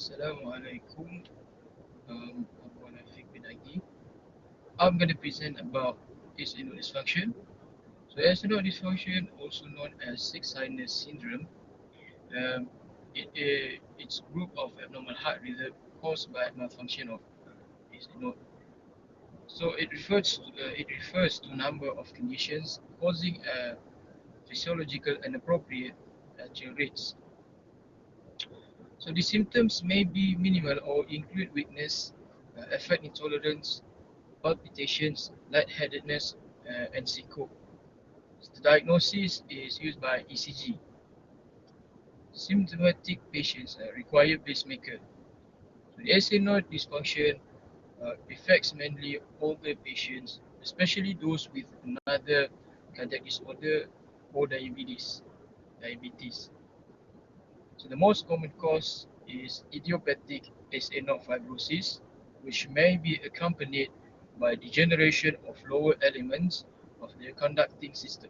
Assalamualaikum. I'm Muhammad bin Agi. I'm going to present about SNO dysfunction. So SNO dysfunction, also known as six sinus syndrome, um, it's a group of abnormal heart rhythm caused by malfunction of SNO. So it refers to number of conditions causing physiological inappropriate chill rates. So the symptoms may be minimal or include weakness, effort intolerance, palpitations, lightheadedness, and syncope. The diagnosis is used by ECG. Symptomatic patients require pacemaker. So the SA node dysfunction affects mainly older patients, especially those with another cardiac disorder or diabetes. So the most common cause is idiopathic SA node fibrosis, which may be accompanied by degeneration of lower elements of the conducting system.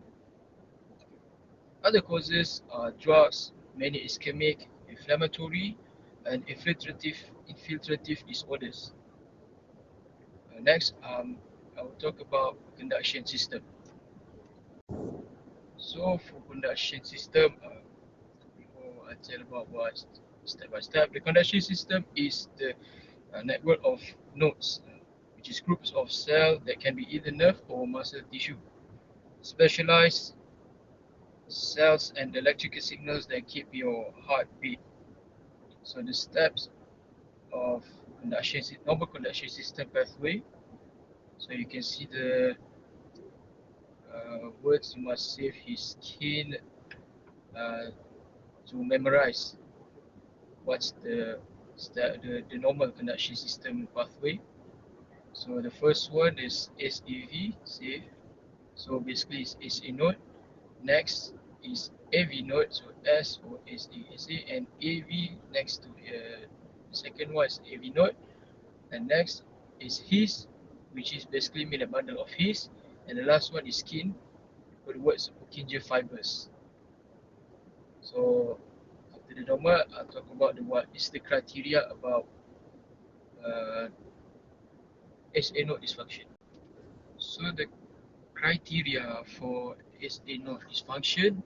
Other causes are drugs, many ischemic, inflammatory, and infiltrative disorders. Next, I will talk about conduction system. So for conduction system, before I tell about what step by step, the conduction system is the network of nodes, which is groups of cells that can be either nerve or muscle tissue. Specialized cells and electrical signals that keep your heart beat. So the steps of normal conduction system pathway. So you can see the words you must save his skin uh, to memorize what's the normal conduction system pathway. So the first one is SAV, save. So basically it's SA node. Next is AV node, so S or SA, and AV next to the second one is AV node. And next is his, which is basically made a bundle of his, and the last one is skin, for the words Purkinje fibers. So after the normal, I'll talk about what is the criteria about uh, SA node dysfunction. So the criteria for SA node dysfunction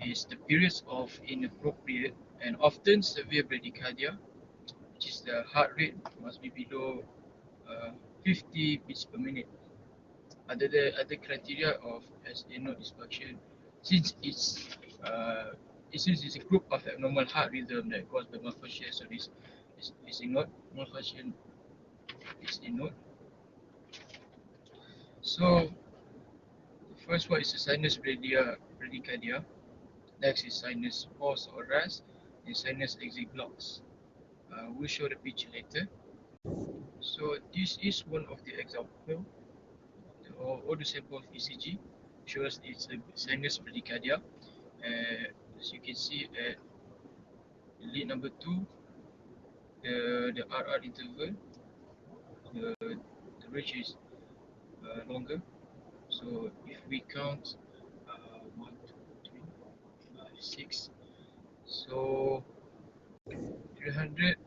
is the periods of inappropriate and often severe bradycardia, which is the heart rate must be below 50 beats per minute. Other criteria of SA node dysfunction, since it's a group of abnormal heart rhythm that caused by malfunction, so this is a node malfunction is a node. So the first one is the sinus bradycardia. Next is sinus pause or rest, and sinus exit blocks. We'll show the picture later. So this is one of the example. All the sample of ECG shows it's a sinus bradycardia. As you can see at lead number 2, the RR interval, the range is longer. So if we count 1, 2, 3, 4, 5, 6, so 300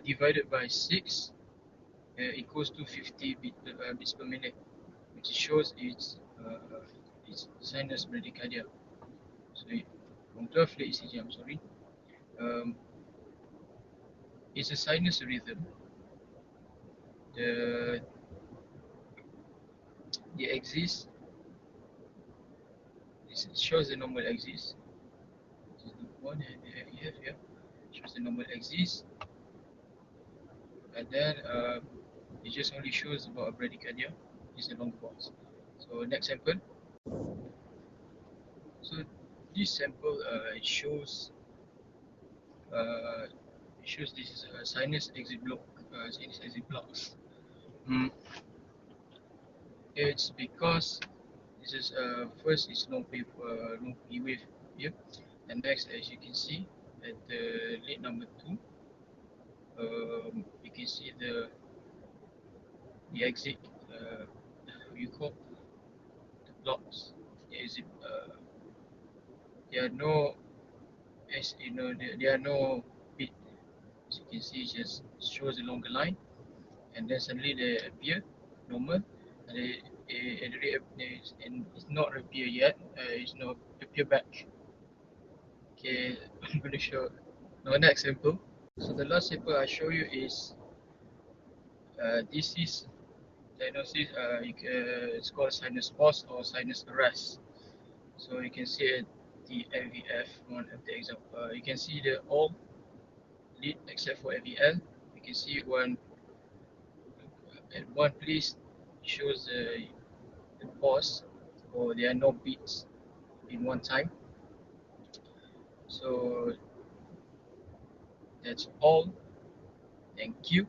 divided by 6 equals to 50 beats per minute, which shows it's sinus bradycardia. So from 12 lead ECG, I'm sorry. Um, it's a sinus rhythm. The axis, it shows the normal axis. This is the one that you have here. Shows the normal axis, and then it just only shows about a bradycardia. It's a long box. So next sample. So this sample uh, it shows this is a sinus exit blocks. Mm, it's because this is first is long P wave here, and next, as you can see at the lead number 2, you can see the exit you call the blocks. There is there are no there are no bit. can see it just shows a longer line, and then suddenly they appear normal, and it's not appear yet. It's not appear back. Okay, I'm going to show another example. So the last sample I show you is this is diagnosis. It's called sinus pause or sinus arrest. So you can see at the LVF one of the example. You can see the all lead except for LVL. You can see one at one place shows the pause, or there are no beats in one time. So that's all. Thank you.